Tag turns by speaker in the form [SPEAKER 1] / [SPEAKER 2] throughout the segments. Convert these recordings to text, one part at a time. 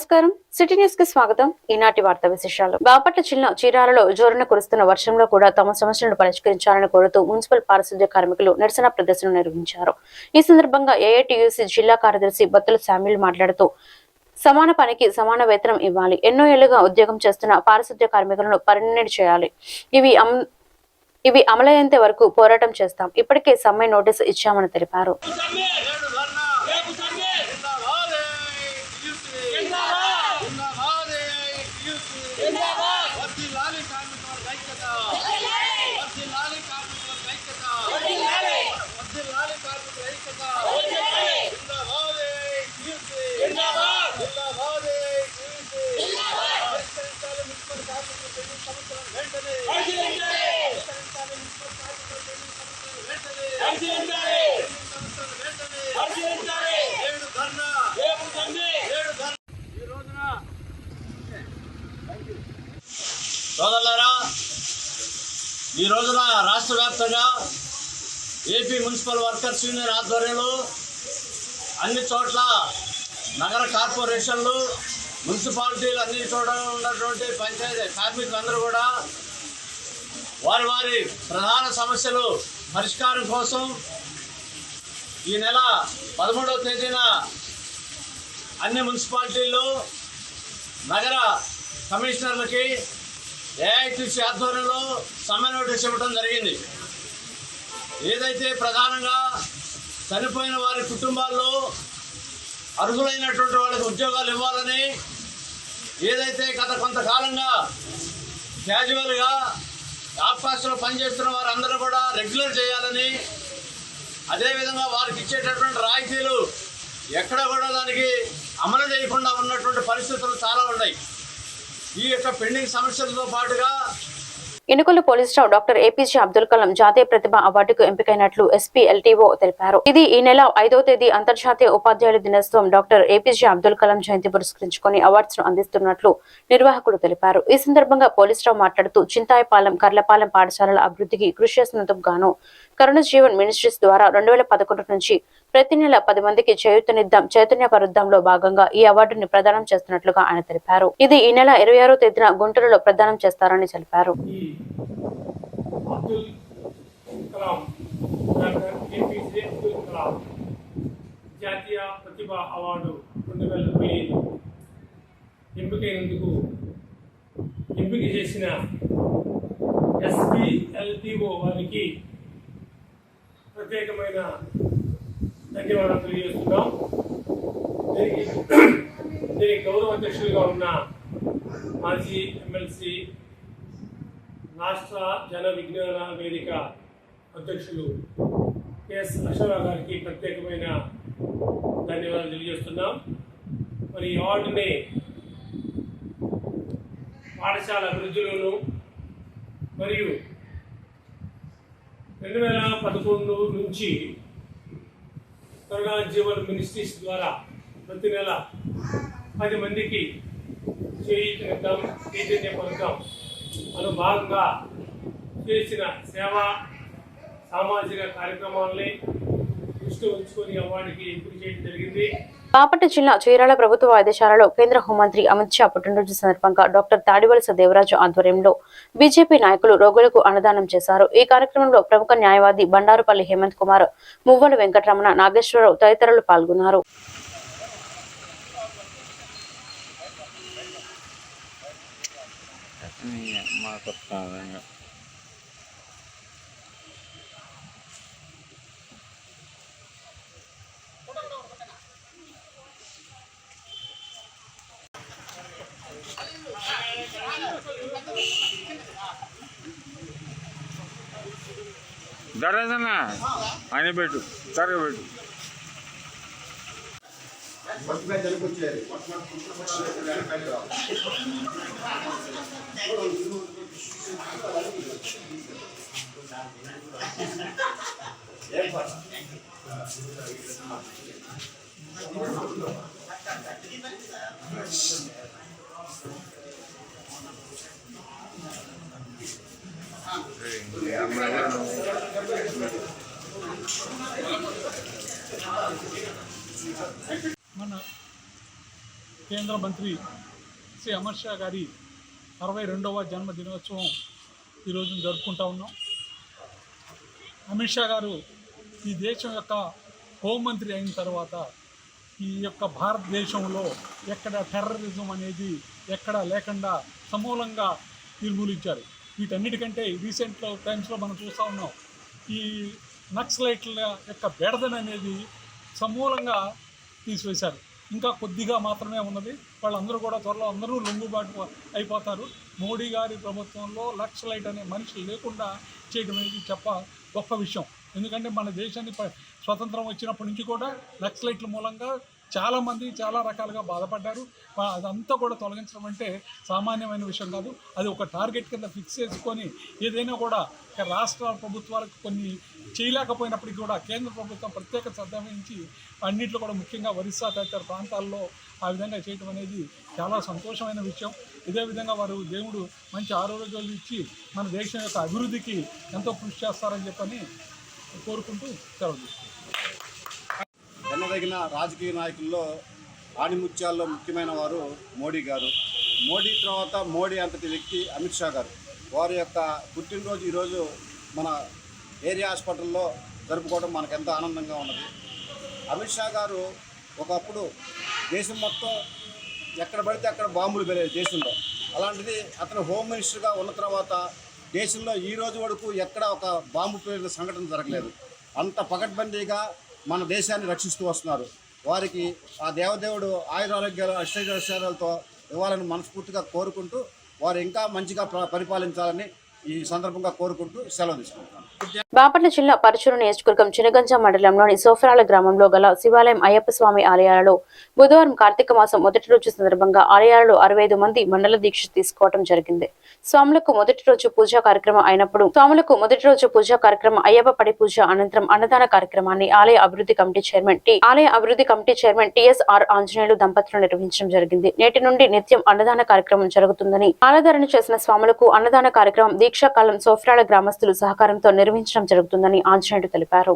[SPEAKER 1] నమస్కారం city news కి స్వాగతం. ఈనాటి వార్తా విశేషాలు. బాపట్ల జిల్లా చీరాలలో జోరున కురుస్తున్న వర్షంలో కూడా తమ సమస్యలను పరిష్కరించాలని కోరుతూ మున్సిపల్ పారిశుద్ధ్య కార్మికులు నిరసన ప్రదర్శన నిర్వహించారు. ఈ సందర్భంగా ఏఐటియుసి జిల్లా కార్యదర్శి బత్తుల శామ్యూల్ మాట్లాడుతూ సమాన పనికి సమాన వేతనం ఇవ్వాలి, ఎన్నో ఏళ్లుగా ఉద్యోగం చేస్తున్న పారిశుద్ధ్య కార్మికులను పర్మనెంట్ చేయాలి, ఇవి అమలయ్యేంత వరకు పోరాటం చేస్తాం, ఇప్పటికే సమ్మె నోటీసు ఇచ్చామని తెలిపారు.
[SPEAKER 2] సోదరులారా, ఈ రోజున రాష్ట్ర వ్యాప్తంగా ఏపీ మున్సిపల్ వర్కర్స్ యూనియన్ ఆధ్వర్యంలో అన్ని చోట్ల నగర కార్పొరేషన్లు, మున్సిపాలిటీలు అన్ని చోట్ల ఉన్నటువంటి పంచాయతీ కార్మికులందరూ కూడా వారి వారి ప్రధాన సమస్యలు పరిష్కారం కోసం ఈ నెల 13వ తేదీన అన్ని మున్సిపాలిటీల్లో నగర కమిషనర్లకి ఏఐటిసి ఆధ్వర్యంలో సమ్మె నోటీస్ ఇవ్వడం జరిగింది. ఏదైతే ప్రధానంగా చనిపోయిన వారి కుటుంబాల్లో అర్హులైనటువంటి వాళ్ళకి ఉద్యోగాలు ఇవ్వాలని, ఏదైతే గత కొంతకాలంగా క్యాజువల్గా ఆఫీసులో పనిచేస్తున్న వారందరూ కూడా రెగ్యులర్ చేయాలని, అదేవిధంగా వారికి ఇచ్చేటటువంటి రాయితీలు ఎక్కడ కూడా దానికి అమలు చేయకుండా ఉన్నటువంటి పరిస్థితులు చాలా ఉన్నాయి. ఈ యొక్క పెండింగ్ సమస్యలతో పాటుగా
[SPEAKER 1] ఎన్నికల police staff doctor APJ Abdul Kalam జాతీయ ప్రతిభ అవార్డుకు ఎంపికైనట్లు ఎస్పీ ఎల్టీఓ తెలిపారు. ఇది ఈ నెల 5వ తేదీ అంతర్జాతీయ ఉపాధ్యాయుల దినోత్సవం డాక్టర్ ఏపీజే అబ్దుల్ కలాం జయంతి పురస్కరించుకుని అవార్డ్స్ ను అందిస్తున్నట్లు నిర్వాహకులు తెలిపారు. ఈ సందర్భంగా పోలీస్ స్టాఫ్ మాట్లాడుతూ చింతాయపాలెం, కర్లపాలెం పాఠశాలల అభివృద్ధికి కృషి చేసినందుకు గాను కరుణ జీవన్ మినిస్ట్రీస్ ద్వారా 2011 నుంచి ప్రతి నెల 10 మందికి చేయూతనిద్దాం, చైతన్యపరుద్దాంలో భాగంగా ఈ అవార్డుని ప్రదానం చేస్తున్నట్లుగా ఆయన తెలిపారు. ఇది ఈ నెల 26వ తేదీన గుంటూరులో ప్రదానం చేస్తారని తెలిపారు.
[SPEAKER 3] జాతీయ ప్రతిభ అవార్డు 2015 ఎంపికైనందుకు ఎంపిక చేసిన ఎస్పీఎల్టీఓ వారికి ప్రత్యేకమైన ధన్యవాదాలు తెలియజేస్తున్నాం. దీనికి గౌరవ అధ్యక్షులుగా ఉన్న మాజీ ఎమ్మెల్సీ, రాష్ట్ర జన విజ్ఞాన వేదిక అధ్యక్షులు కెఎస్ అశోక్ గారికి ప్రత్యేకమైన ధన్యవాదాలు తెలియజేస్తున్నాం. మరి ఈ అవార్డుని పాఠశాల అభివృద్ధిలోను మరియు 2011 నుంచి కరుణ జీవన్ మినిస్ట్రీస్ ద్వారా ప్రతి నెల 10 మందికి చేయూతనిద్దాం, చైతన్యపరుద్దాం అను భాగంగా చేసిన సేవా సామాజిక కార్యక్రమాలని దృష్టి ఉంచుకొని అవార్డుకి ఎంపిక చేయడం జరిగింది.
[SPEAKER 1] బాపట్ల జిల్లా చీరాల ప్రభుత్వ వైద్యశాలలో కేంద్ర హోంమంత్రి అమిత్ షా పుట్టినరోజు సందర్భంగా డాక్టర్ తాడివలస దేవరాజు ఆధ్వర్యంలో బీజేపీ నాయకులు రోగులకు అన్నదానం చేశారు. ఈ కార్యక్రమంలో ప్రముఖ న్యాయవాది బండారుపల్లి హేమంత్ కుమార్, మువ్వల వెంకటరమణ, నాగేశ్వరరావు తదితరులు పాల్గొన్నారు.
[SPEAKER 4] దరదన ఆయన పెట్టు తరగబెట్టు.
[SPEAKER 5] కేంద్ర మంత్రి శ్రీ అమిత్ షా గారి 62వ జన్మదినోత్సవం ఈరోజు జరుపుకుంటా ఉన్నాం. అమిత్ షా గారు ఈ దేశం యొక్క హోంమంత్రి అయిన తర్వాత ఈ యొక్క భారతదేశంలో ఎక్కడ టెర్రరిజం అనేది ఎక్కడ లేకుండా సమూలంగా నిర్మూలించారు. వీటన్నిటికంటే రీసెంట్ టైమ్స్లో మనం చూస్తూ ఉన్నాం. ఈ నక్సలైట్ల యొక్క బెడదన అనేది సమూలంగా తీసివేశారు. ఇంకా కొద్దిగా మాత్రమే ఉన్నది. వాళ్ళందరూ కూడా త్వరలో అందరూ లొంగుబాటు అయిపోతారు. మోడీ గారి ప్రభుత్వంలో నక్సలైట్ అనే మనిషి లేకుండా చేయడం అనేది గొప్ప విషయం. ఎందుకంటే మన దేశాన్ని స్వతంత్రం వచ్చినప్పటి నుంచి కూడా నక్సలైట్ల మూలంగా చాలామంది చాలా రకాలుగా బాధపడ్డారు. అదంతా కూడా తొలగించడం అంటే సామాన్యమైన విషయం కాదు. అది ఒక టార్గెట్ కింద ఫిక్స్ చేసుకొని ఏదైనా కూడా రాష్ట్ర ప్రభుత్వాలకు కొన్ని చేయలేకపోయినప్పటికీ కూడా కేంద్ర ప్రభుత్వం ప్రత్యేక శ్రద్ధ వహించి అన్నింటిలో కూడా ముఖ్యంగా ఒరిస్సా తదితర ప్రాంతాల్లో ఆ విధంగా చేయడం అనేది చాలా సంతోషమైన విషయం. ఇదే విధంగా వారు దేవుడు మంచి ఆరోగ్యాలు ఇచ్చి మన దేశం యొక్క అభివృద్ధికి ఎంతో కృషి చేస్తారని చెప్పని కోరుకుంటూ సెలవు తీసుకుంటాం.
[SPEAKER 6] ఎన్నదగిన రాజకీయ నాయకుల్లో ఆణిముత్యాల్లో ముఖ్యమైన వారు మోడీ గారు. మోడీ తర్వాత మోడీ అంతటి వ్యక్తి అమిత్ షా గారు. వారి యొక్క పుట్టినరోజు ఈరోజు మన ఏరియా హాస్పిటల్లో జరుపుకోవడం మనకెంతో ఆనందంగా ఉన్నది. అమిత్ షా గారు ఒకప్పుడు దేశం మొత్తం ఎక్కడ పడితే అక్కడ బాంబులు పెరిగాయి దేశంలో. అలాంటిది అతను హోమ్ మినిస్టర్గా ఉన్న తర్వాత దేశంలో ఈ రోజు వరకు ఎక్కడ ఒక బాంబు పేరిన సంఘటన జరగలేదు. అంత పకడ్బందీగా మన దేశాన్ని రక్షిస్తూ వస్తున్నారు. వారికి ఆ దేవదేవుడు ఆయురారోగ్యాలు అష్టైశ్వర్యాలతో ఇవ్వాలని మనస్ఫూర్తిగా కోరుకుంటూ వారు ఇంకా మంచిగా పరిపాలించాలని ఈ సందర్భంగా కోరుకుంటూ సెలవు తీసుకుంటాను.
[SPEAKER 1] బాపట్ల జిల్లా పరచూరు నియోజకవర్గం చినగంజ మండలంలోని సోఫరాల గ్రామంలో గల శివాలయం అయ్యప్ప స్వామి ఆలయాలలో బుధవారం కార్తీక మాసం మొదటి రోజు సందర్భంగా ఆలయాలలో 65 మంది మండల దీక్ష తీసుకోవడం జరిగింది. స్వాములకు మొదటి రోజు పూజా కార్యక్రమం అయ్యప్ప పడి పూజ అనంతరం అన్నదాన కార్యక్రమాన్ని ఆలయ అభివృద్ధి కమిటీ చైర్మన్ టిఎస్ఆర్ ఆంజనేయులు దంపతులు నిర్వహించడం జరిగింది. నేటి నుండి నిత్యం అన్నదాన కార్యక్రమం జరుగుతుందని ఆరాధన చేసిన స్వాములకు అన్నదాన కార్యక్రమం దీక్షాకాలం సోఫరాల గ్రామస్తులు సహకారంతో నిర్వహించడం జరుగుతుందని ఆంజనేయుడు తెలిపారు.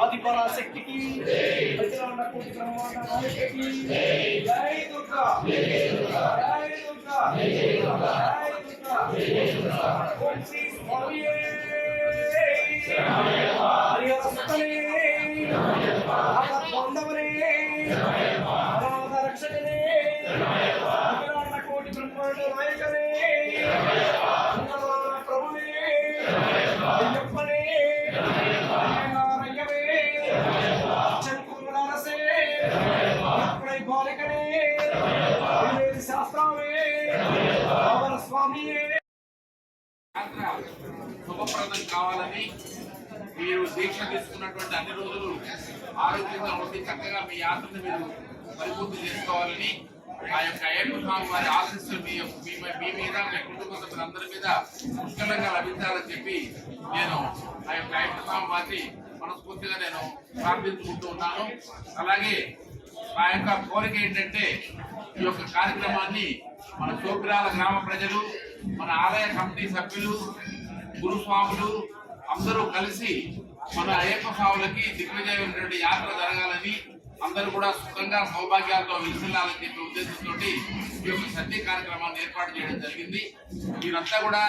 [SPEAKER 7] ఆదిపరాశక్తికి ప్రతిరాండకోటి బ్రహ్మాండ నాయకికి జై దుర్గా జై దుర్గా జై దుర్గా జై దుర్గా జై దుర్గా ఓం శ్రీ స్వామియే శరణమయ్యప్ప హరిహర సుతనే శరణమయ్యప్ప ఆపద్బాంధవనే శరణమయ్యప్ప అనాథ రక్షకనే శరణమయ్యప్ప ప్రతిరాండకోటి బ్రహ్మాండ నాయకనే శరణమయ్యప్ప ప్రభునే శరణమయ్యప్ప అయ్యప్పనే
[SPEAKER 8] శుభప్రదం కావాలని మీరు దీక్ష తీసుకున్నటువంటి అన్ని రోజులు ఆరోగ్యంగా ఉండి చక్కగా మీ యాత్రను మీరు పరిపూర్తి చేసుకోవాలని ఆ యొక్క అయ్యప్ప స్వామి వారి ఆశీస్సులు మీ మీద మీ కుటుంబ సభ్యులందరి మీద పుష్కలంగా లభించాలని చెప్పి నేను ఆ యొక్క అయ్యప్ప స్వామి వారిని మనస్ఫూర్తిగా నేను ప్రార్థించుకుంటూ ఉన్నాను. అలాగే ఆ యొక్క కోరిక ఏంటంటే ఈ యొక్క కార్యక్రమాన్ని మన సోగ్రాల గ్రామ ప్రజలు, మన ఆలయ కమిటీ సభ్యులు, గురుస్వాములు అందరూ కలిసి మన అయ్యప్ప స్వాములకి దిగ్విజయమైనటువంటి యాత్ర జరగాలని, అందరూ కూడా సుఖంగా సౌభాగ్యాలతో విలుసిల్లాలని చెప్పే ఉద్దేశంతో ఈ యొక్క సత్య కార్యక్రమాన్ని ఏర్పాటు చేయడం జరిగింది. మీరంతా కూడా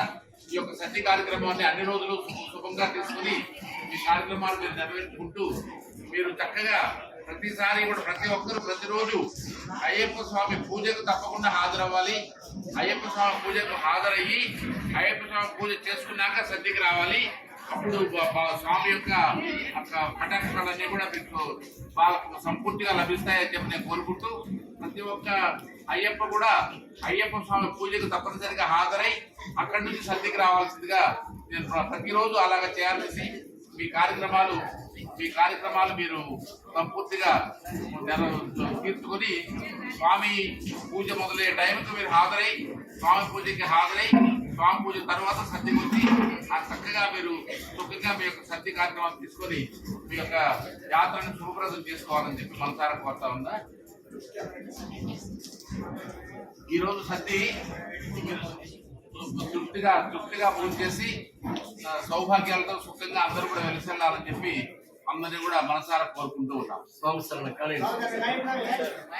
[SPEAKER 8] ఈ యొక్క సత్య కార్యక్రమాన్ని అన్ని రోజులు శుభంగా తీసుకుని ఈ కార్యక్రమాలు మీరు నెరవేర్చుకుంటూ మీరు చక్కగా ప్రతిసారి కూడా ప్రతి ఒక్కరు ప్రతిరోజు అయ్యప్ప స్వామి పూజకు తప్పకుండా హాజరవ్వాలి. అయ్యప్ప స్వామి పూజకు హాజరయ్యి అయ్యప్ప స్వామి పూజ చేసుకున్నాక సద్యకి రావాలి. అప్పుడు స్వామి యొక్క కటాక్షాలన్నీ కూడా మీకు బాగా సంపూర్తిగా లభిస్తాయని చెప్పి నేను కోరుకుంటూ ప్రతి ఒక్క అయ్యప్ప కూడా అయ్యప్ప స్వామి పూజకు తప్పనిసరిగా హాజరై అక్కడి నుంచి సద్యకి రావాల్సిందిగా నేను ప్రతిరోజు అలాగ చేయాల్సి మీ కార్యక్రమాలు మీరు సంపూర్తిగా తీర్చుకొని స్వామి పూజ మొదలయ్యే టైంకి మీరు స్వామి పూజకి హాజరై స్వామి పూజ తర్వాత సద్దికి వచ్చి ఆ చక్కగా మీరు చక్కగా మీ యొక్క సద్ది కార్యక్రమాలు తీసుకొని మీ యొక్క యాత్రను శుభప్రదం చేసుకోవాలని చెప్పి మనసారా కోరుతా ఉందా. ఈరోజు సద్ది తృప్తిగా పూజ చేసి సౌభాగ్యాలతో సుఖంగా అందరూ కూడా వెలిసెల్లాలని చెప్పి అందరినీ కూడా మనసారా కోరుకుంటూ ఉన్నాం.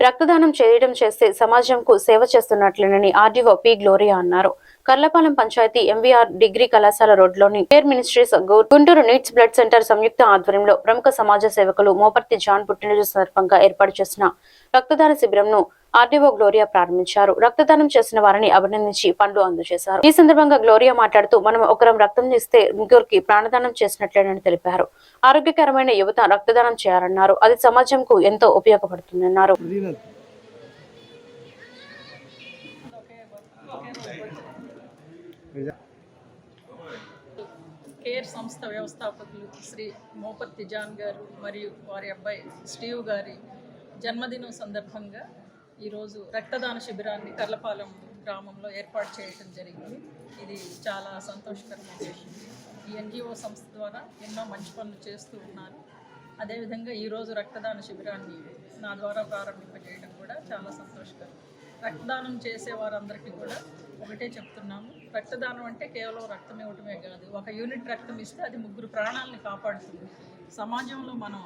[SPEAKER 1] రక్తదానం చేయడం చేస్తే సమాజంకు సేవ చేస్తున్నట్లేనని ఆర్డీఓ పి గ్లోరియా అన్నారు. కర్లపాలెం పంచాయతీ ఎంవీఆర్ డిగ్రీ కళాశాల రోడ్లోని care ministries Guntur needs blood centre సంయుక్త ఆధ్వర్యంలో ప్రముఖ సమాజ సేవకులు మోపర్తి జాన్ పుట్టినరోజు సందర్భంగా ఏర్పాటు చేసిన రక్తదాన శిబిరంను ఆర్డీఓ గ్లోరియా ప్రారంభించారు. రక్తదానం చేసిన వారిని అభినందించి పండ్లు అందజేశారు. ఈ సందర్భంగా గ్లోరియా మాట్లాడుతూ మనం ఒకరం రక్తం ఇస్తే ముగ్గురికి ప్రాణదానం చేసినట్లేనని తెలిపారు. ఆరోగ్యకరమైన యువత రక్తదానం చేయాలన్నారు. అది సమాజంకు ఎంతో ఉపయోగపడుతుందన్నారు.
[SPEAKER 9] కేర్ సంస్థ వ్యవస్థాపకులు శ్రీ మోపర్తి జాన్ గారు మరియు వారి అబ్బాయి స్టీవ్ గారి జన్మదినం సందర్భంగా ఈరోజు రక్తదాన శిబిరాన్ని కర్లపాలెం గ్రామంలో ఏర్పాటు చేయడం జరిగింది. ఇది చాలా సంతోషకరమైన విషయం. ఈ ఎన్జిఓ సంస్థ ద్వారా ఎన్నో మంచి పనులు చేస్తూ ఉన్నారు. అదేవిధంగా ఈరోజు రక్తదాన శిబిరాన్ని నా ద్వారా ప్రారంభింపజేయడం కూడా చాలా సంతోషకరం. రక్తదానం చేసే వారందరికీ కూడా ఒకటే చెప్తున్నాము, రక్తదానం అంటే కేవలం రక్తం ఇవ్వటమే కాదు, ఒక యూనిట్ రక్తం ఇస్తే అది ముగ్గురు ప్రాణాలని కాపాడుతుంది. సమాజంలో మనం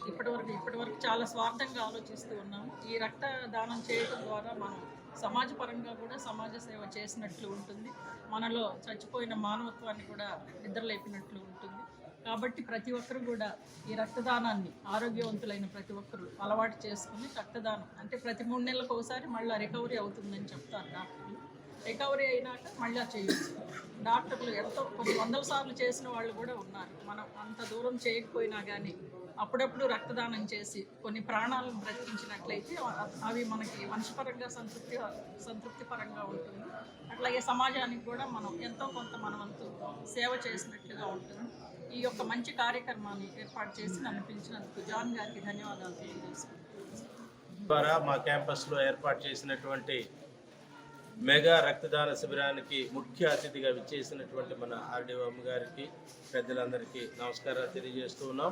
[SPEAKER 9] ఇప్పటివరకు చాలా స్వార్థంగా ఆలోచిస్తూ ఉన్నాము. ఈ రక్తదానం చేయడం ద్వారా మనం సమాజపరంగా కూడా సమాజ సేవ చేసినట్లు ఉంటుంది. మనలో చచ్చిపోయిన మానవత్వాన్ని కూడా నిద్రలేపినట్లు ఉంటుంది. కాబట్టి ప్రతి ఒక్కరు కూడా ఈ రక్తదానాన్ని ఆరోగ్యవంతులైన ప్రతి ఒక్కరు అలవాటు చేసుకుని రక్తదానం అంటే ప్రతి 3 నెలలకు ఒకసారి మళ్ళీ రికవరీ అవుతుందని చెప్తారు డాక్టర్లు. రికవరీ అయినాక మళ్ళీ చేయొచ్చు. డాక్టర్లు ఎంతో కొన్ని 100 సార్లు చేసిన వాళ్ళు కూడా ఉన్నారు. మనం అంత దూరం చేయకపోయినా కానీ అప్పుడప్పుడు రక్తదానం చేసి కొన్ని ప్రాణాలను బ్రతికించినట్లయితే అవి మనకి మనిషిపరంగా సంతృప్తిపరంగా ఉంటుంది. అట్లాగే సమాజానికి కూడా మనం ఎంతో కొంత మనవంతు సేవ చేసినట్లుగా ఉంటుంది. ఈ యొక్క మంచి కార్యక్రమాన్ని ఏర్పాటు చేసి నన్ను పిలిచినందుకు జాన్ గారికి ధన్యవాదాలు తెలియజేస్తున్నాను.
[SPEAKER 10] ద్వారా మా క్యాంపస్లో ఏర్పాటు చేసినటువంటి మెగా రక్తదాన శిబిరానికి ముఖ్య అతిథిగా విచ్చేసినటువంటి మన ఆర్డీఓ అమ్మ గారికి పెద్దలందరికీ నమస్కారాలు తెలియజేస్తూ ఉన్నాం.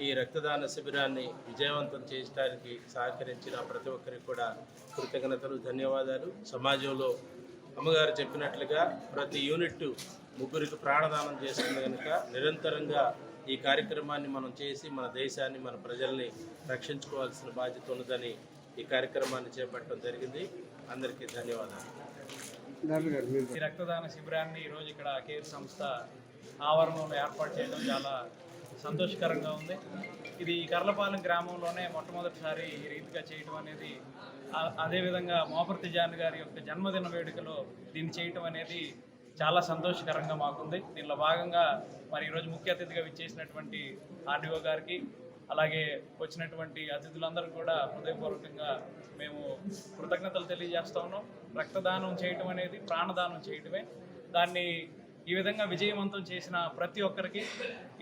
[SPEAKER 10] ఈ రక్తదాన శిబిరాన్ని విజయవంతం చేయడానికి సహకరించిన ప్రతి ఒక్కరికి కూడా కృతజ్ఞతలు, ధన్యవాదాలు. సమాజంలో అమ్మగారు చెప్పినట్లుగా ప్రతి యూనిట్ ముగ్గురికి ప్రాణదానం చేస్తుంది కనుక నిరంతరంగా ఈ కార్యక్రమాన్ని మనం చేసి మన దేశాన్ని, మన ప్రజల్ని రక్షించుకోవాల్సిన బాధ్యత ఉన్నదని ఈ కార్యక్రమాన్ని చేపట్టడం జరిగింది. అందరికీ ధన్యవాదాలు.
[SPEAKER 11] ఈ రక్తదాన శిబిరాన్ని ఈరోజు ఇక్కడ కేర్ సంస్థ ఆవరణలో ఏర్పాటు చేయడం చాలా సంతోషకరంగా ఉంది. ఇది కర్లపాలెం గ్రామంలోనే మొట్టమొదటిసారి ఈ రీతిగా చేయడం అనేది, అదేవిధంగా మోపర్తి జాన్ గారి యొక్క జన్మదిన వేడుకలో దీన్ని చేయటం అనేది చాలా సంతోషకరంగా మాకుంది. దీనిలో భాగంగా మరి ఈరోజు ముఖ్య అతిథిగా విచ్చేసినటువంటి ఆర్డీఓ గారికి, అలాగే వచ్చినటువంటి అతిథులందరూ కూడా హృదయపూర్వకంగా మేము కృతజ్ఞతలు తెలియజేస్తూ ఉన్నాం. రక్తదానం చేయటం అనేది ప్రాణదానం చేయటమే. దాన్ని ఈ విధంగా విజయవంతం చేసిన ప్రతి ఒక్కరికి,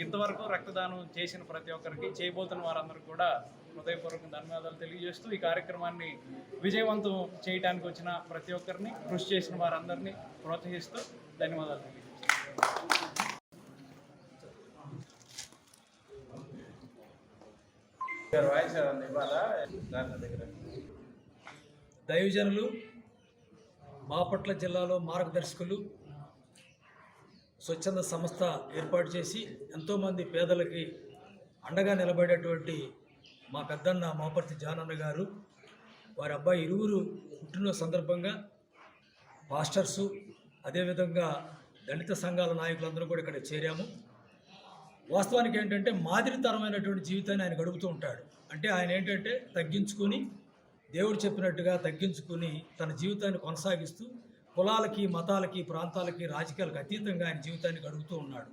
[SPEAKER 11] ఇంతవరకు రక్తదానం చేసిన ప్రతి ఒక్కరికి, చేయబోతున్న వారందరికీ కూడా హృదయపూర్వక ధన్యవాదాలు తెలియజేస్తూ ఈ కార్యక్రమాన్ని విజయవంతం చేయడానికి వచ్చిన ప్రతి ఒక్కరిని, కృషి చేసిన వారందరినీ ప్రోత్సహిస్తూ ధన్యవాదాలు తెలియజేస్తాను.
[SPEAKER 12] దైవజనులు, బాపట్ల జిల్లాలో మార్గదర్శకులు, స్వచ్ఛంద సంస్థ ఏర్పాటు చేసి ఎంతోమంది పేదలకి అండగా నిలబడేటువంటి మా పెద్దన్న మోపర్తి జానన్న గారు, వారి అబ్బాయి ఇరువురు పుట్టినరోజు సందర్భంగా పాస్టర్సు, అదేవిధంగా దళిత సంఘాల నాయకులందరూ కూడా ఇక్కడ చేరాము. వాస్తవానికి ఏంటంటే మాదిరితరమైనటువంటి జీవితాన్ని ఆయన గడుపుతూ ఉంటాడు. అంటే ఆయన ఏంటంటే తగ్గించుకొని, దేవుడు చెప్పినట్టుగా తగ్గించుకొని తన జీవితాన్ని కొనసాగిస్తూ కులాలకి, మతాలకి, ప్రాంతాలకి, రాజకీయాలకు అతీతంగా ఆయన జీవితాన్ని గడుపుతూ ఉన్నాడు.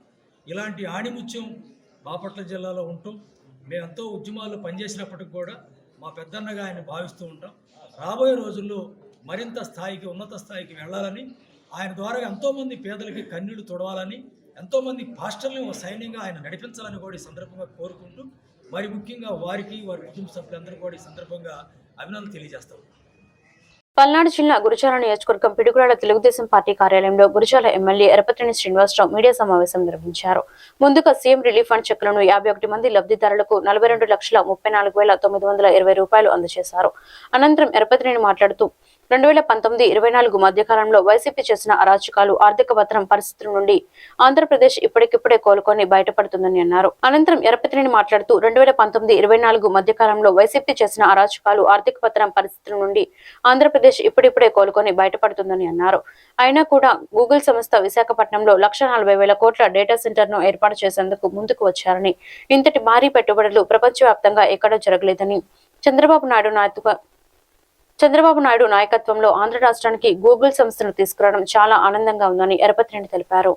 [SPEAKER 12] ఇలాంటి ఆణిముత్యం బాపట్ల జిల్లాలో ఉంటాం. మేము ఎంతో ఉద్యమాల్లో పనిచేసినప్పటికి కూడా మా పెద్దన్నగా ఆయన భావిస్తూ ఉంటాం. రాబోయే రోజుల్లో మరింత స్థాయికి, ఉన్నత స్థాయికి వెళ్ళాలని, ఆయన ద్వారా ఎంతోమంది పేదలకి కన్నీళ్లు తొడవాలని, ఎంతోమంది పాస్టర్లను ఒక సైన్యంగా ఆయన నడిపించాలని కూడా ఈ సందర్భంగా కోరుకుంటూ, మరి ముఖ్యంగా వారికి, వారి కుటుంబ సభ్యులందరూ కూడా ఈ సందర్భంగా అభినందనలు తెలియజేస్తాం.
[SPEAKER 1] పల్నాడు జిల్లా గురజాల నియోజకవర్గం పిడుగురాళ్ల తెలుగుదేశం పార్టీ కార్యాలయంలో గురజాల ఎమ్మెల్యే ఎరపతినేని శ్రీనివాసరావు మీడియా సమావేశం నిర్వహించారు. ముందుగా సీఎం రిలీఫ్ ఫండ్ చెక్కులను 51 మంది లబ్ధిదారులకు 42,34,920 రూపాయలు అందజేశారు. అనంతరం ఎరపతినేని మాట్లాడుతూ 2019-24 మధ్యకాలంలో వైసీపీ చేసిన అరాచకాలు, ఆర్థిక పతనం పరిస్థితుల నుండి ఆంధ్రప్రదేశ్ ఇప్పటికిప్పుడే కోలుకొని బయటపడుతుందని అన్నారు. అనంతరం ఎరపతినేని మాట్లాడుతూ 2019-24 మధ్యకాలంలో వైసీపీ చేసిన అరాచకాలు, ఆర్థిక పతనం పరిస్థితుల నుండి ఆంధ్రప్రదేశ్ ఇప్పుడిప్పుడే కోలుకొని బయటపడుతుందని అన్నారు. అయినా కూడా గూగుల్ సంస్థ విశాఖపట్నంలో 1,40,000 కోట్ల డేటా సెంటర్ ను ఏర్పాటు చేసేందుకు ముందుకు వచ్చారని, ఇంతటి భారీ పెట్టుబడులు ప్రపంచవ్యాప్తంగా ఎక్కడా జరగలేదని, చంద్రబాబు నాయుడు నాయకత్వంలో ఆంధ్ర రాష్ట్రానికి గూగుల్ సంస్థను తీసుకురావడం చాలా ఆనందంగా ఉందని ఎరపతినేని తెలిపారు.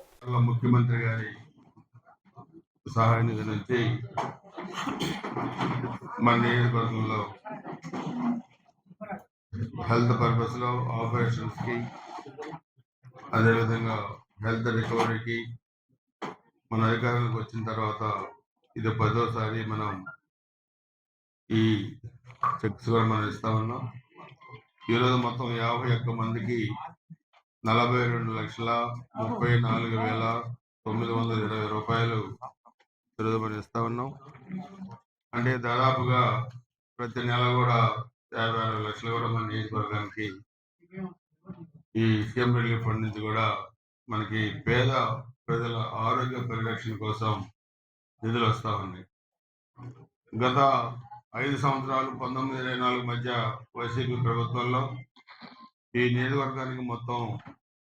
[SPEAKER 13] ముఖ్యమంత్రి గారి సహాయ నిధి నుంచి మన నియోజకవర్గంలో హెల్త్ పర్పస్ లో ఆపరేషన్స్ కి, అదేవిధంగా హెల్త్ రికవరీకి మన అధికారంలోకి వచ్చిన తర్వాత ఇది 10వ సారి మనం ఈ చెక్స్ కూడా మనం ఇస్తా ఉన్నాం. ఈరోజు మొత్తం 51 మందికి 42,34,920 రూపాయలు ఈరోజు మనం ఇస్తా ఉన్నాం. అంటే దాదాపుగా ప్రతి నెల కూడా 56 లక్షలు కూడా మన నియోజకవర్గానికి ఈ సీఎం రిలీఫ్ ఫండ్ నుంచి కూడా మనకి పేద ప్రజల ఆరోగ్య పరిరక్షణ కోసం నిధులు వస్తూ ఉన్నాయి. గత 5 సంవత్సరాలు 19-24 మధ్య వైసీపీ ప్రభుత్వంలో ఈ నియోజకవర్గానికి మొత్తం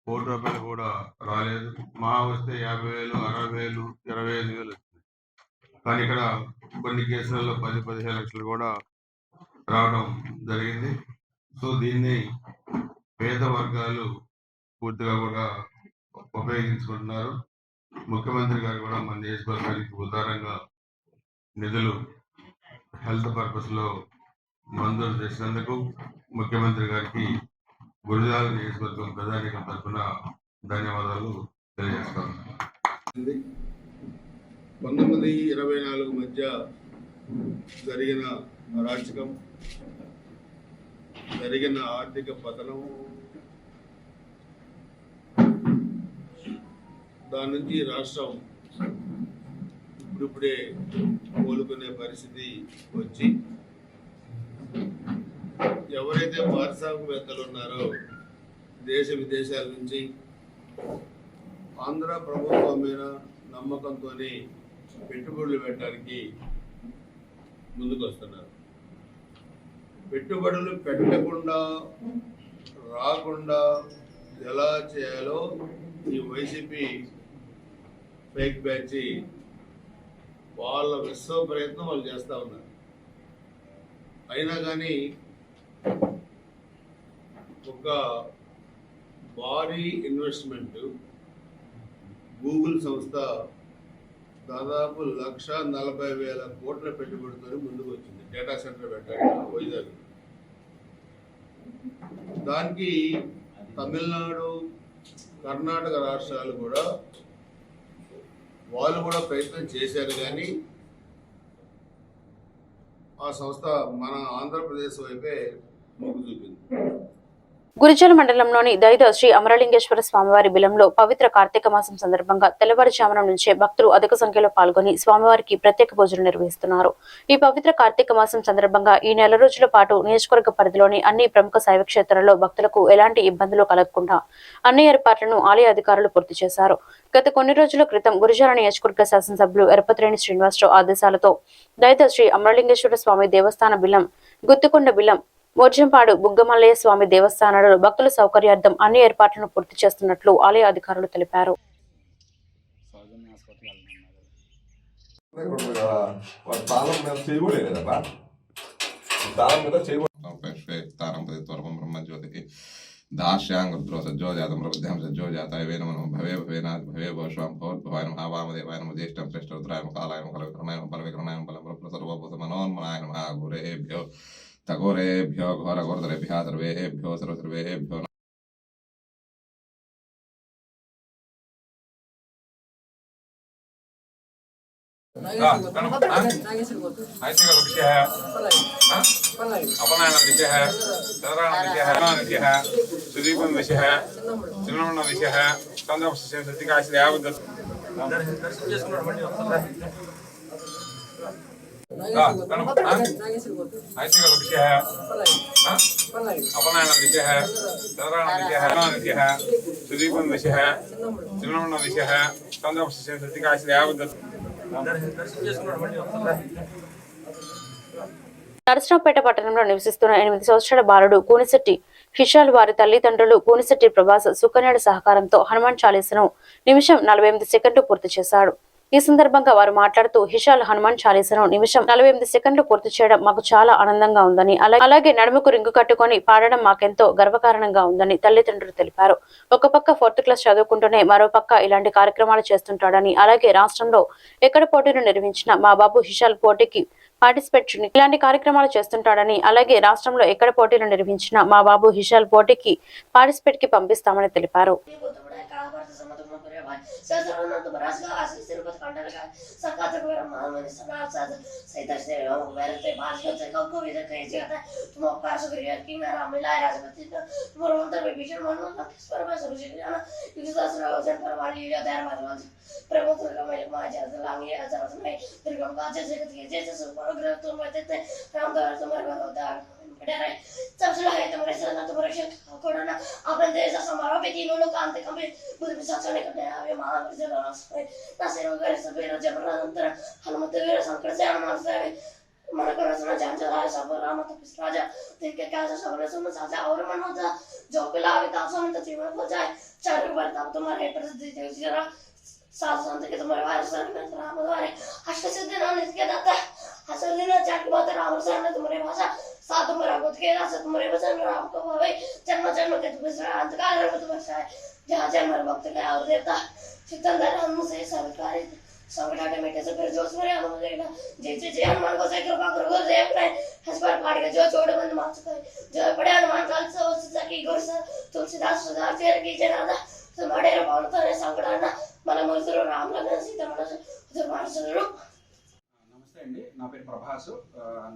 [SPEAKER 13] ₹1,00,00,000 కూడా రాలేదు. మహా వస్తే 50,000, 60,000, 25,000 వచ్చింది. కానీ ఇక్కడ కొన్ని కేసులలో 10-15 లక్షలు కూడా రావడం జరిగింది. సో దీన్ని పేద వర్గాలు పూర్తిగా కూడా ఉపయోగించుకుంటున్నారు. ముఖ్యమంత్రి గారు కూడా మన నియోజకవర్గానికి ఉదారంగా నిధులు హెల్త్ పర్పస్ లో మంజూరు చేసినందుకు ముఖ్యమంత్రి గారికి గురజాల నియోజకవర్గం ప్రజానీకం తరఫున ధన్యవాదాలు తెలియజేస్తాను. 19-24 మధ్య జరిగిన అరాచకం, జరిగిన ఆర్థిక పతనం, దాని నుంచి రాష్ట్రం ఇప్పుడిప్పుడే కోలుకునే పరిస్థితి వచ్చి, ఎవరైతే పారిశ్రామికవేత్తలు ఉన్నారో దేశ విదేశాల నుంచి ఆంధ్ర ప్రభుత్వం మీద నమ్మకంతో పెట్టుబడులు పెట్టడానికి ముందుకు వస్తున్నారు. పెట్టుబడులు పెట్టకుండా రాకుండా ఎలా చేయాలో ఈ వైసీపీ ఫేక్ బ్యాచ్ వాళ్ళ విశ్వ ప్రయత్నం వాళ్ళు చేస్తూ ఉన్నారు. అయినా కానీ ఒక భారీ ఇన్వెస్ట్మెంట్ గూగుల్ సంస్థ దాదాపు 1,40,000 కోట్ల పెట్టుబడితో ముందుకు వచ్చింది డేటా సెంటర్ పెట్టడానికి వైజాగ్. దానికి తమిళనాడు, కర్ణాటక రాష్ట్రాలు కూడా వాళ్ళు కూడా ప్రయత్నం చేశారు. కానీ ఆ సంస్థ మన ఆంధ్రప్రదేశ్ వైపే మొగ్గు చూపింది.
[SPEAKER 1] గురిజాల మండలంలోని దైద శ్రీ అమరలింగేశ్వర స్వామివారి బిలంలో పవిత్ర కార్తీక మాసం సందర్భంగా తెల్లవారుజామున నుంచే భక్తులు అధిక సంఖ్యలో పాల్గొని స్వామివారికి ప్రత్యేక పూజలు నిర్వహిస్తున్నారు. ఈ పవిత్ర కార్తీక మాసం సందర్భంగా ఈ నెల రోజుల పాటు నియోజకవర్గ పరిధిలోని అన్ని ప్రముఖ శైవ క్షేత్రాల్లో భక్తులకు ఎలాంటి ఇబ్బందులు కలగకుండా అన్ని ఏర్పాట్లను ఆలయ అధికారులు పూర్తి చేశారు. గత కొన్ని రోజుల క్రితం గురిజాల నియోజకవర్గ శాసనసభ్యులు ఎరపతినేని శ్రీనివాసరావు ఆదేశాలతో దైద శ్రీ అమరలింగేశ్వర స్వామి దేవస్థాన బిలం, గుత్తికొండ బిలం, మోర్జంపాడు బుగ్గమల్లయ్య స్వామి దేవస్థానాలలో భక్తుల సౌకర్యార్థం అన్ని ఏర్పాట్లను పూర్తి చేస్తున్నట్లు ఆలయ అధికారులు తెలిపారు.
[SPEAKER 14] दास्यां रुद्रो सज्जो जातं प्रबुद्धां सज्जो जाताय वे नमः भवे भवेनाथ भवे भवश्वां भवद्भवाय नमः वामदेवाय नमः ज्येष्ठं श्रेष्ठ रुद्राय नमः कालाय नमः कलविक्रमाय नमः बलविक्रमाय नमः बलप्रसर्वभूतमनोन्मनाय नमः गुरेभ्यो तघोरेभ्यो घोरघोरतरेभ्यः सर्वेभ्यो सर्वसर्वेभ्यो
[SPEAKER 1] నరసరావుపేట పట్టణంలో నివసిస్తున్న 8 సంవత్సరాల బాలుడు కూనిశెట్టి హిషాల్ వారి తల్లిదండ్రులు కూనిశెట్టి ప్రభాస్ సుకన్యల సహకారంతో హనుమాన్ చాలీసాను నిమిషం 48 సెకండ్లు పూర్తి చేశాడు. ఈ సందర్భంగా వారు మాట్లాడుతూ హిషాల్ హనుమాన్ చాలీసాను నిమిషం 48 సెకండ్లు పూర్తి చేయడం మాకు చాలా ఆనందంగా ఉందని, అలాగే నడుముకు రింగు కట్టుకొని పాడడం మాకెంతో గర్వకారణంగా ఉందని తల్లిదండ్రులు తెలిపారు. ఒక పక్క 4th క్లాస్ చదువుకుంటూనే మరో పక్క ఇలాంటి కార్యక్రమాలు చేస్తుంటాడని, అలాగే రాష్ట్రంలో ఎక్కడ పోటీలు నిర్వహించిన మా బాబు హిషాల్ పోటీకి పార్టిసిపేట్ ఇలాంటి కార్యక్రమాలు చేస్తుంటాడని, అలాగే రాష్ట్రంలో ఎక్కడ పోటీలు నిర్వహించిన మా బాబు హిషాల్ పోటీకి పార్టిసిపేట్ కి పంపిస్తామని తెలిపారు.
[SPEAKER 15] सबसे लगे तुम्हारे साथ तुम्हारे क्षेत्र कोरोना अपने देश समारोह पे तीनों लोग आंते कभी बुद्ध भी साथ चलने करते हैं अभी महान विजय ना सिरों के सभी जबरदस्त अंतर हनुमत वीर संकट से हनुमान से मन को रचना जान चला है सब राम तो पिस राजा दिन के क्या सब ने सुन साजा और मन होता जो पिला भी तासों में तो जीवन हो जाए चार बार तब तुम्हारे प्रसिद्ध जरा सात संत के तुम्हारे वारिस में राम द्वारे अष्ट सिद्धि नाम इसके दाता हसन दिन चार बात राम से ने तुम्हारे भाषा सात तुम्हारा बुद्ध के रास तुम्हारे वचन राम को भावे जन्म जन्म के तुम्हारे अंतकाल रब बसाए जहाँ जन्म भक्त का और देवता चितंदर हम से सरकारी संकटाटे मिटे से फिर जोश में हम लेना जय जय जय हनुमान को जय कृपा करो जय अपने हंस पर फाड़ के जो छोड़ बंद मार सके जो पड़े हनुमान काल से उस सकी गुर से तुलसीदास सुधार चेर की जनादा तुम्हारे रबान तो ने संकटाना మన మనసులో రామ్ లగన్ సీత మనసులో.
[SPEAKER 16] నమస్తే అండి, నా పేరు ప్రభాస్.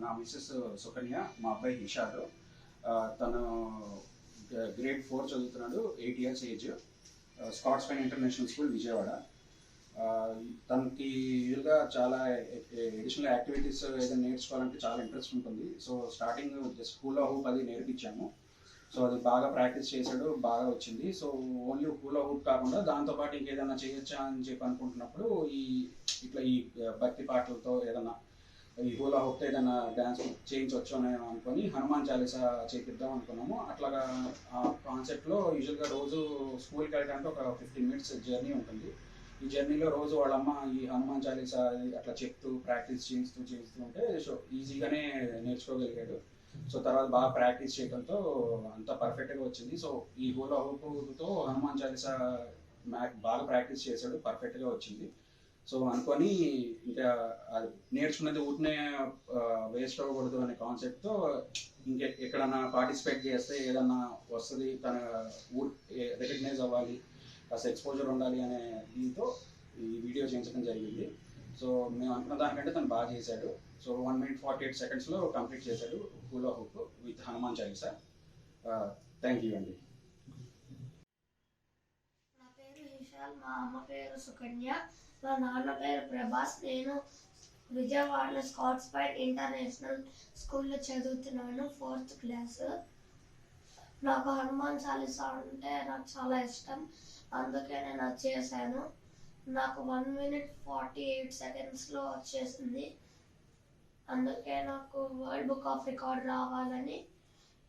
[SPEAKER 16] నా మిస్సెస్ సుకన్య, మా అబ్బాయి హిషాద్. తను గ్రేడ్ 4 చదువుతున్నాడు, 8 years age. Scots pine international school Vijayawada. తనకి యూజువల్గా చాలా ఎడిషనల్ యాక్టివిటీస్ ఏదైనా నేర్చుకోవాలంటే చాలా ఇంట్రెస్ట్ ఉంటుంది. So starting just hula hoop అది నేర్పించాము. సో అది బాగా ప్రాక్టీస్ చేశాడు, బాగా వచ్చింది. సో ఓన్లీ హూలా హూప్ కాకుండా దాంతోపాటు ఇంకేదైనా చేయొచ్చా అని చెప్పి అనుకుంటున్నప్పుడు ఇట్లా ఈ భక్తి పాటలతో ఏదైనా ఈ హూలా హూప్తో ఏదైనా డ్యాన్స్ చేయించవచ్చు అని అనుకొని హనుమాన్ చాలీసా చేపిద్దాం అనుకున్నాము. అట్లాగా ఆ కాన్సెప్ట్లో యూజువల్గా రోజు స్కూల్కి వెళ్ళడానికి ఒక 15 minutes జర్నీ ఉంటుంది. ఈ జర్నీలో రోజు వాళ్ళమ్మ ఈ హనుమాన్ చాలీసా అట్లా చెప్తూ ప్రాక్టీస్ చేస్తూ ఉంటే సో ఈజీగానే నేర్చుకోగలిగాడు. సో తర్వాత బాగా ప్రాక్టీస్ చేయడంతో అంత పర్ఫెక్ట్గా వచ్చింది. సో ఈ హూలా హూపుతో హనుమాన్ చాలీసా బాగా ప్రాక్టీస్ చేశాడు, పర్ఫెక్ట్గా వచ్చింది. సో అనుకొని ఇంకా అది నేర్చుకున్నది ఊరినే వేస్ట్ అవ్వకూడదు అనే కాన్సెప్ట్తో ఎక్కడన్నా పార్టిసిపేట్ చేస్తే ఏదన్నా వస్తుంది, తన ఊరు రికగ్నైజ్ అవ్వాలి, కాస్త ఎక్స్పోజర్ ఉండాలి అనే దీంతో ఈ వీడియో చేయించడం జరిగింది. సో మేము అనుకున్న దానికంటే తను బాగా చేశాడు. సో 1 minute 48 secondsలో కంప్లీట్ చేశాడు hula hoop with Hanuman Chalisa. Thank you అండి.
[SPEAKER 15] నా పేరు హిషాల్, మా అమ్మ పేరు సుకన్య, మా నాన్న పేరు ప్రభాస్. నేను విజయవాడ స్కాట్స్ పైన్ ఇంటర్నేషనల్ స్కూల్లో చదువుతున్నాను, 4th class. నాకు హనుమాన్ చాలీసా అంటే నాకు చాలా ఇష్టం, అందుకే నేను అది చేశాను. నాకు 1 minute 48 secondsలో వచ్చేసింది. అందుకే నాకు వరల్డ్ బుక్ ఆఫ్ రికార్డ్ రావాలని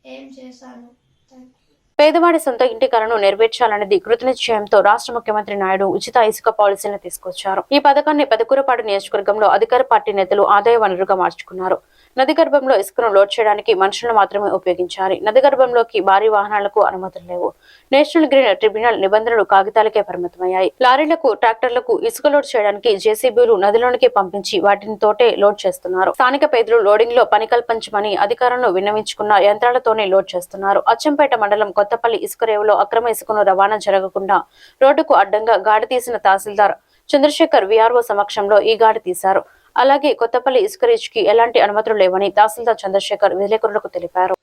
[SPEAKER 15] ఏం చేశాను. Thank you.
[SPEAKER 1] పేదవాడి సొంత ఇంటి కలను నెరవేర్చాలనేది కృతనిశ్చయంతో రాష్ట్ర ముఖ్యమంత్రి నాయుడు ఉచిత ఇసుక పాలసీని తీసుకొచ్చారు. ఈ పథకాన్ని పెదకూరపాడు నియోజకవర్గంలో అధికార పార్టీ నేతలు ఆదాయ వనరుగా మార్చుకున్నారు. నది గర్భంలో ఇసుకను లోడ్ చేయడానికి మనుషులను మాత్రమే ఉపయోగించాలి. నది గర్భంలోకి భారీ వాహనాలకు అనుమతులు లేవు. నేషనల్ గ్రీన్ ట్రిబ్యునల్ నిబంధనలు కాగితాలకే పరిమితమయ్యాయి. లారీలకు, ట్రాక్టర్లకు ఇసుక లోడ్ చేయడానికి జేసీబీలు నదిలోనికి పంపించి వాటిని తోటే లోడ్ చేస్తున్నారు. స్థానిక పేదలు లోడింగ్ లో పని కల్పించమని అధికారులను విన్నవించుకున్న యంత్రాలతోనే లోడ్ చేస్తున్నారు. అచ్చంపేట మండలం కొత్తపల్లి ఇసుక రేవులో అక్రమ ఇసుకను రవాణా జరగకుండా రోడ్డుకు అడ్డంగా గాడి తీసిన తహసీల్దార్ చంద్రశేఖర్ వీఆర్ఓ సమక్షంలో ఈ గాడి తీశారు. అలాగే కొత్తపల్లి ఇసుక రీచ్ కి ఎలాంటి అనుమతులు లేవని తహసీల్దార్ చంద్రశేఖర్ విలేకరులకు తెలిపారు.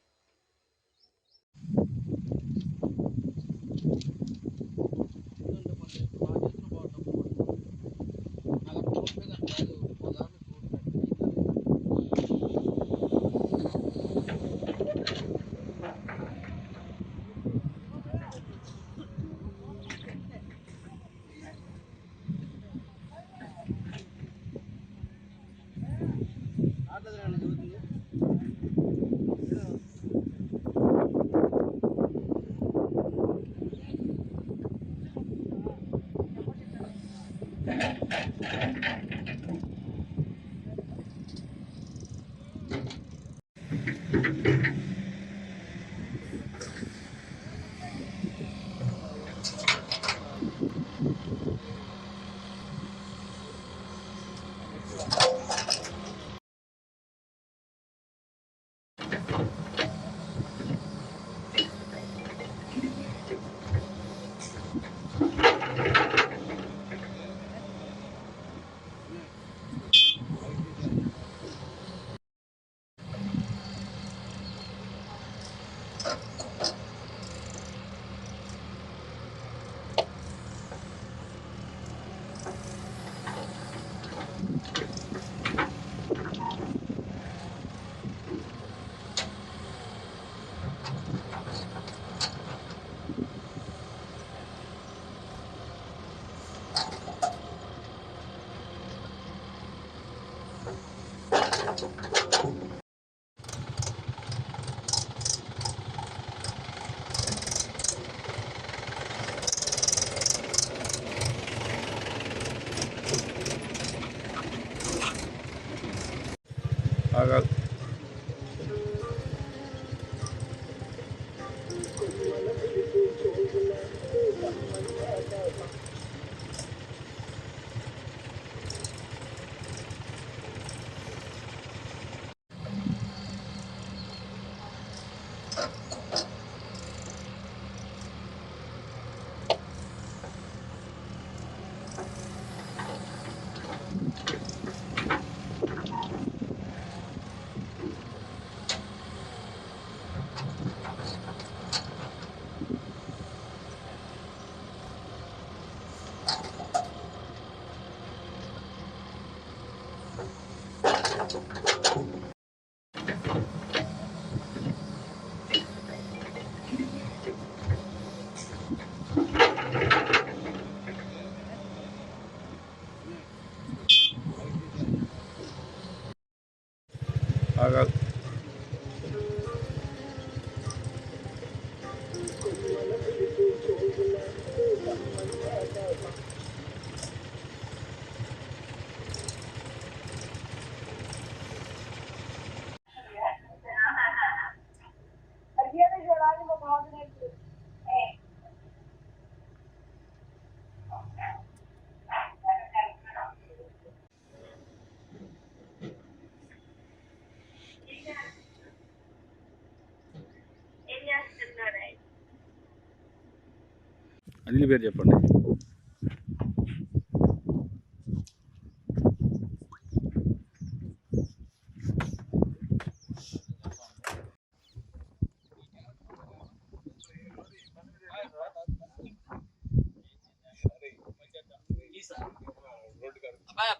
[SPEAKER 4] అనిల్ పేరు చెప్పండి.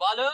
[SPEAKER 7] బాలు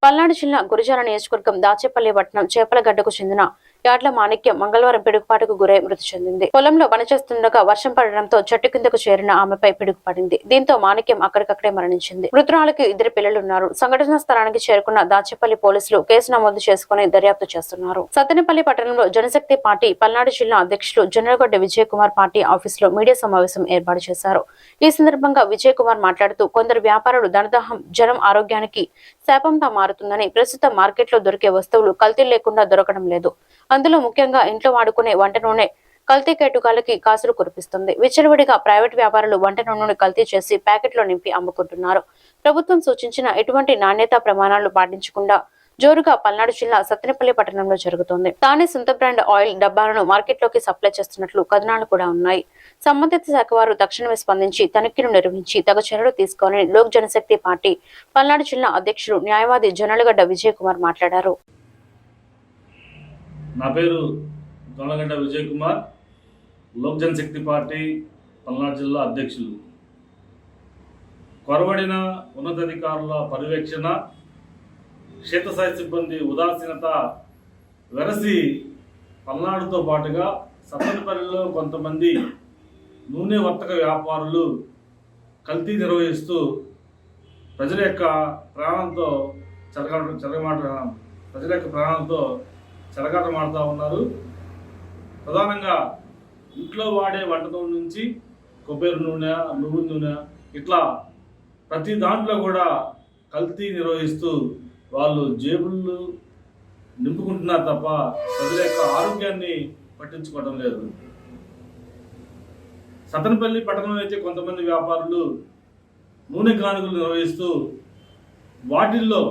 [SPEAKER 1] పల్నాడు జిల్లా గురిజాల నియోజకవర్గం దాచేపల్లి పట్టణం చేపలగడ్డకు చెందిన యాడ్ల మాణిక్యం మంగళవారం పిడుగుపాటుకు గురై మృతి చెందింది. పొలంలో పనిచేస్తుండగా వర్షం పడడంతో చెట్టు కిందకు చేరిన ఆమెపై పిడుగు పడింది. దీంతో మాణిక్యం అక్కడికక్కడే మరణించింది. మృతురాలికి 2 పిల్లలున్నారు. సంఘటనా స్థలానికి చేరుకున్న దాచేపల్లి పోలీసులు కేసు నమోదు చేసుకుని దర్యాప్తు చేస్తున్నారు. సత్తెనపల్లి పట్టణంలో జనశక్తి పార్టీ పల్నాడు జిల్లా అధ్యక్షులు జొన్నలగడ్డ విజయ్ కుమార్ పార్టీ ఆఫీసులో మీడియా సమావేశం ఏర్పాటు చేశారు. ఈ సందర్భంగా విజయ్ కుమార్ మాట్లాడుతూ కొందరు వ్యాపారులు ధనదాహం జనం ఆరోగ్యానికి శాపంగా మారుతుందని, ప్రస్తుతం మార్కెట్లో దొరికే వస్తువులు కల్తీ లేకుండా దొరకడం లేదు. అందులో ముఖ్యంగా ఇంట్లో వాడుకునే వంట నూనె కల్తీ కేటుగాలకి కాసులు కురిపిస్తుంది. విచ్చలవిడిగా ప్రైవేట్ వ్యాపారులు వంట నూనెను కల్తీ చేసి ప్యాకెట్లో నింపి అమ్ముకుంటున్నారు. ప్రభుత్వం సూచించిన ఎటువంటి నాణ్యతా ప్రమాణాలు పాటించకుండా జోరుగా పల్నాడు జిల్లా సత్తెనపల్లి పట్టణంలో జరుగుతోంది. తానే సొంత బ్రాండ్ ఆయిల్ డబ్బాలను మార్కెట్లోకి సప్లై చేస్తున్నట్లు కథనాలు కూడా ఉన్నాయి. సంబంధిత శాఖ వారు తక్షణమే స్పందించి తనిఖీలు నిర్వహించి తగు చర్యలు తీసుకోవాలని లోక్ జనశక్తి పార్టీ పల్నాడు జిల్లా అధ్యక్షులు న్యాయవాది జొన్నలగడ్డ విజయ్ కుమార్ మాట్లాడారు.
[SPEAKER 17] నా పేరు జొన్నలగడ్డ విజయ్ కుమార్, లోక్ జనశక్తి పార్టీ పల్నాడు జిల్లా అధ్యక్షులు. కొరవడిన ఉన్నతాధికారుల పర్యవేక్షణ, క్షేత్రస్థాయి సిబ్బంది ఉదాసీనత వెరసి పల్నాడుతో పాటుగా సత్తెనపల్లిలో కొంతమంది నూనె వర్తక వ్యాపారులు కల్తీ నిర్వహిస్తూ ప్రజల యొక్క ప్రాణాలతో చెలగాటమాడుతూ ఉన్నారు. ప్రధానంగా ఇంట్లో వాడే వంట నూనె నుంచి కొబ్బరి నూనె, నువ్వుల నూనె ఇట్లా ప్రతి దాంట్లో కూడా కల్తీ నిర్వహిస్తూ వాళ్ళు జేబులు నింపుకుంటున్నారు తప్ప ప్రజల యొక్క ఆరోగ్యాన్ని పట్టించుకోవడం లేదు. సత్తెనపల్లి పట్టణంలో అయితే కొంతమంది వ్యాపారులు నూనె గానుగులు నిర్వహిస్తూ వాటిల్లో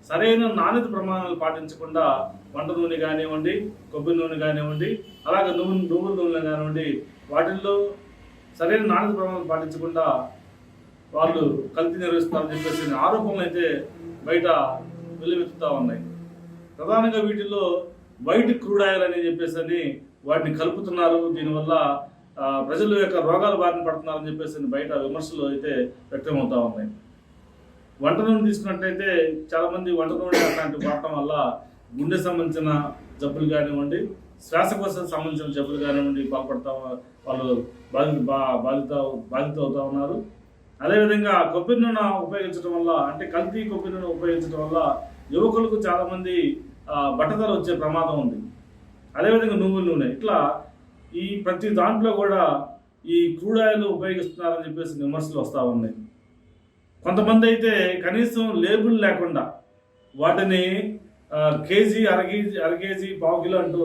[SPEAKER 17] సరైన నాణ్యత ప్రమాణాలు పాటించకుండా వంట నూనె కానివ్వండి, కొబ్బరి నూనె కానివ్వండి, అలాగే నువ్వుల నూనె కానివ్వండి, వాటిల్లో సరైన నాణ్యత ప్రమాణాలు పాటించకుండా వాళ్ళు కల్తీ నిర్వహిస్తారని చెప్పేసి ఆరోపణలు అయితే బయట వెల్లువెత్తుతూ ఉన్నాయి. ప్రధానంగా వీటిల్లో వైట్ క్రూడ్ ఆయిల్ అని చెప్పేసి వాటిని కలుపుతున్నారు. దీనివల్ల ప్రజల యొక్క రోగాల బారిన పడుతున్నారని చెప్పేసి బయట విమర్శలు అయితే వ్యక్తమవుతూ ఉన్నాయి. వంట నూనె తీసుకున్నట్టయితే చాలామంది వంట నూనె అట్లాంటివి వాడటం వల్ల గుండె సంబంధించిన జబ్బులు కానివ్వండి, శ్వాసకోశం సంబంధించిన జబ్బులు కానివ్వండి వాళ్ళు బాధిత అవుతూ ఉన్నారు. అదేవిధంగా కొబ్బరి నూనె ఉపయోగించడం వల్ల, అంటే కల్తీ కొబ్బరి నూనె ఉపయోగించడం వల్ల యువకులకు చాలామంది బట్టతల వచ్చే ప్రమాదం ఉంది. అదేవిధంగా నువ్వుల నూనె ఇట్లా ఈ ప్రతి దాంట్లో కూడా ఈ క్రూడ్ ఆయిల్ ఉపయోగిస్తున్నారని చెప్పేసి విమర్శలు వస్తూ ఉన్నాయి. కొంతమంది అయితే కనీసం లేబుల్ లేకుండా వాటిని కేజీ, అర కేజీ, పావు కిలో అంటూ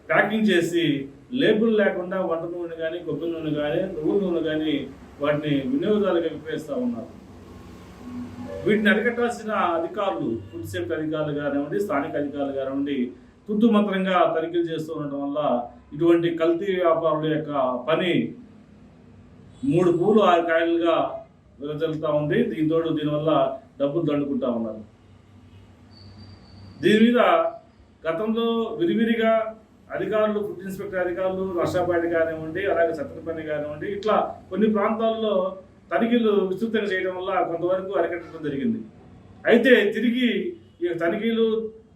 [SPEAKER 17] ప్యాకింగ్ చేసి లేబుల్ లేకుండా వంట నూనె కానీ, కొబ్బరి నూనె కానీ, నువ్వుల నూనె కానీ వాటిని వినియోగదారులుగా విక్రయిస్తూ ఉన్నారు. వీటిని అరికట్టాల్సిన అధికారులు, ఫుడ్ సేఫ్టీ అధికారులు కానివ్వండి, స్థానిక అధికారులు కానివ్వండి, తుత్తు మంత్రంగా తనిఖీలు చేస్తూ ఉండటం వల్ల ఇటువంటి కల్తీ వ్యాపారుల యొక్క పని 3 పూలు 6 కాయలుగా వెదజల్లుతూ ఉంది. దీనివల్ల డబ్బులు దండుకుంటా ఉన్నారు. దీని మీద గతంలో విరివిరిగా అధికారులు, ఫుడ్ ఇన్స్పెక్టర్ అధికారులు నర్సాపేట కానివ్వండి, అలాగే సత్తెనపల్లి కానివ్వండి, ఇట్లా కొన్ని ప్రాంతాల్లో తనిఖీలు విస్తృతంగా చేయడం వల్ల కొంతవరకు అరికట్టడం జరిగింది. అయితే తిరిగి ఈ తనిఖీలు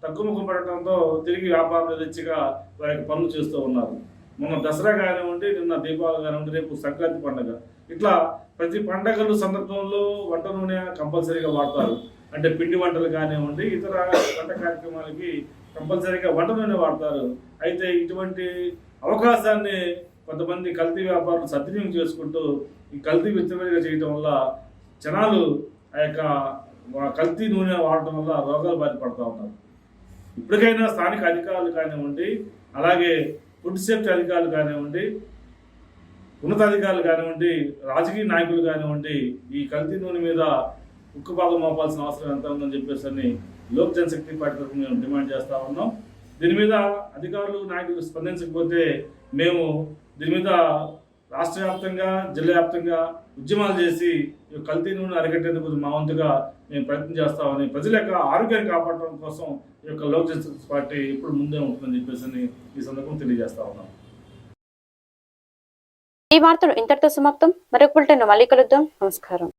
[SPEAKER 17] తగ్గుముఖం పడటంతో తిరిగి వ్యాపారులు యథేచ్ఛగా వారి పనులు చేస్తూ ఉన్నారు. మొన్న దసరా కానివ్వండి, నిన్న దీపావళి కానివ్వండి, రేపు సంక్రాంతి పండుగ, ఇట్లా ప్రతి పండగల సందర్భంలో వంట నూనె కంపల్సరీగా వాడతారు. అంటే పిండి వంటలు కానివ్వండి, ఇతర వంట కార్యక్రమాలకి కంపల్సరీగా వంట నూనె వాడతారు. అయితే ఇటువంటి అవకాశాన్ని కొంతమంది కల్తీ వ్యాపారులు సద్వినియోగం చేసుకుంటూ ఈ కల్తీ విచ్చలవిడిగా చేయడం వల్ల జనాలు ఆ యొక్క కల్తీ నూనె వాడటం వల్ల రోగాలు బాధపడుతూ ఉన్నారు. ఇప్పటికైనా స్థానిక అధికారులు కానివ్వండి, అలాగే ఫుడ్ సేఫ్టీ అధికారులు కానివ్వండి, ఉన్నతాధికారులు కానివ్వండి, రాజకీయ నాయకులు కానివ్వండి, ఈ కల్తీ నూనె మీద ఉక్కుపాదం మోపాల్సిన అవసరం ఎంత ఉందని చెప్పేసి లోక్ జనశక్తి పార్టీ తరఫున మేము డిమాండ్ చేస్తూ ఉన్నాం. దీని మీద అధికారులు, నాయకులు స్పందించకపోతే మేము దీని మీద రాష్ట్ర వ్యాప్తంగా, జిల్లా వ్యాప్తంగా ఉద్యమాలు చేసి ఈ కల్తీ నూనె అరికట్టేందుకు మా వంతుగా మేము ప్రయత్నం చేస్తామని, ప్రజల యొక్క ఆరోగ్యాన్ని కాపాడటం కోసం ఈ యొక్క లోక్ జనశక్తి పార్టీ ఎప్పుడు ముందే ఉంటుందని చెప్పేసి ఈ సందర్భంగా తెలియజేస్తా ఉన్నాం.
[SPEAKER 1] ఈ వార్తలు ఇంతటితో సమాప్తం. మరొక బులెటిన్ మళ్ళీ కలుద్దాం. నమస్కారం.